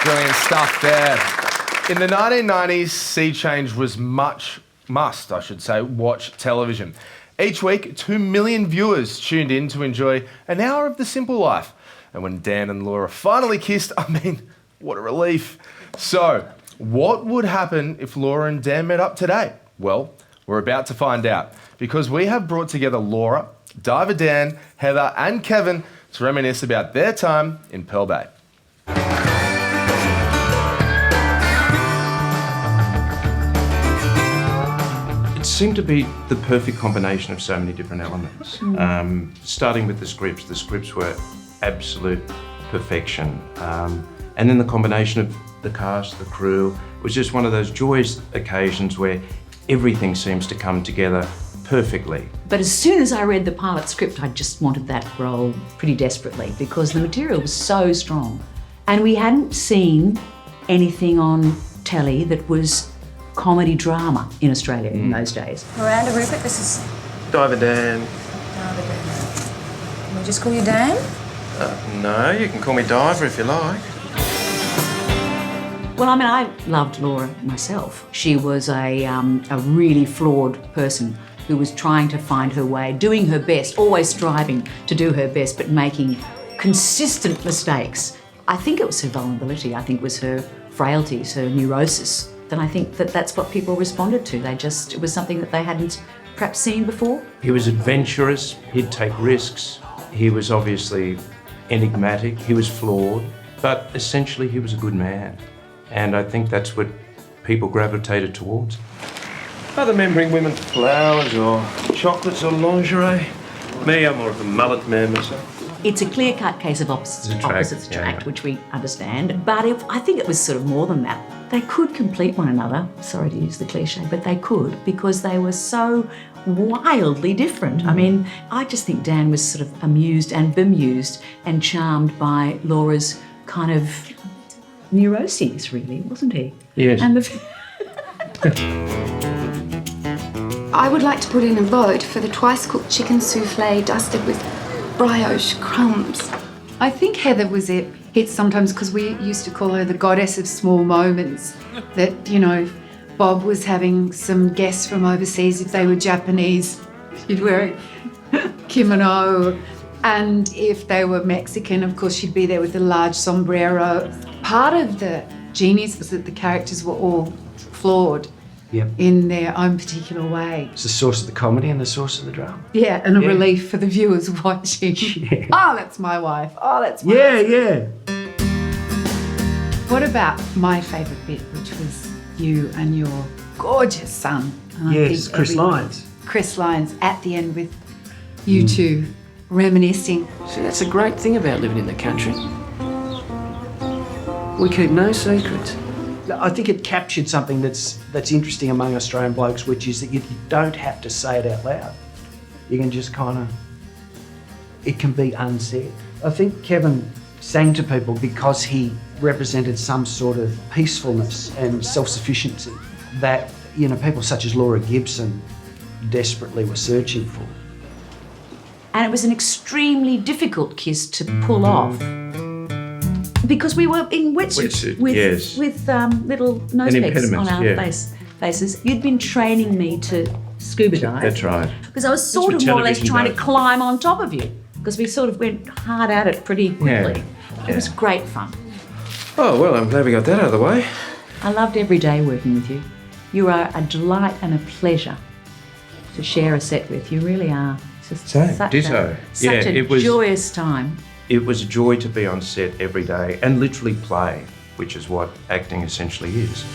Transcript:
Brilliant stuff there. In the 1990s, SeaChange was watch television. Each week, 2 million viewers tuned in to enjoy an hour of the simple life. And when Dan and Laura finally kissed, I mean, what a relief. So, what would happen if Laura and Dan met up today? Well, we're about to find out, because we have brought together Laura, Diver Dan, Heather and Kevin to reminisce about their time in Pearl Bay. It seemed to be the perfect combination of so many different elements. Starting with the scripts were absolute perfection. And then the combination of the cast, the crew, was just one of those joyous occasions where everything seems to come together perfectly. But as soon as I read the pilot script, I just wanted that role pretty desperately because the material was so strong. And we hadn't seen anything on telly that was comedy drama in Australia in those days. Miranda, Rupert, this is... Diver Dan. Diver Dan. Can we just call you Dan? No, you can call me Diver if you like. Well, I mean, I loved Laura myself. She was a really flawed person who was trying to find her way, doing her best, always striving to do her best, but making consistent mistakes. I think it was her vulnerability. I think it was her frailties, her neurosis. And I think that that's what people responded to. It was something that they hadn't perhaps seen before. He was adventurous, he'd take risks, he was obviously enigmatic, he was flawed, but essentially he was a good man. And I think that's what people gravitated towards. Other men bring women flowers or chocolates or lingerie. Me, I'm more of a mullet man myself. It's a clear-cut case of opposites attract, which we understand. But I think it was sort of more than that. They could complete one another, sorry to use the cliche, but they could because they were so wildly different. I mean, I just think Dan was sort of amused and bemused and charmed by Laura's kind of neuroses, really, wasn't he? Yes. And I would like to put in a vote for the twice-cooked chicken souffle dusted with brioche crumbs. I think Heather was it sometimes because we used to call her the goddess of small moments. That, you know, Bob was having some guests from overseas. If they were Japanese, she'd wear a kimono. And if they were Mexican, of course, she'd be there with a large sombrero. Part of the genius was that the characters were all flawed in their own particular way. It's the source of the comedy and the source of the drama. Yeah, and a relief for the viewers watching. Yeah. Oh, that's my wife. Oh, that's my Yeah. What about my favourite bit, which was you and your gorgeous son? And Yes, Chris Lyons. Chris Lyons at the end with you two reminiscing. See, that's a great thing about living in the country. We keep no secrets. I think it captured something that's interesting among Australian blokes, which is that you don't have to say it out loud. You can just it can be unsaid. I think Kevin sang to people because he represented some sort of peacefulness and self-sufficiency that, you know, people such as Laura Gibson desperately were searching for. And it was an extremely difficult kiss to pull off. Because we were in wetsuits with little nose pegs on our faces. You'd been training me to scuba dive. That's right. Because I was sort of more or less trying to climb on top of you. Because we sort of went hard at it pretty quickly. It was great fun. Oh, well, I'm glad we got that out of the way. I loved every day working with you. You are a delight and a pleasure to share a set with. You really are. Just such a joyous time. It was a joy to be on set every day and literally play, which is what acting essentially is.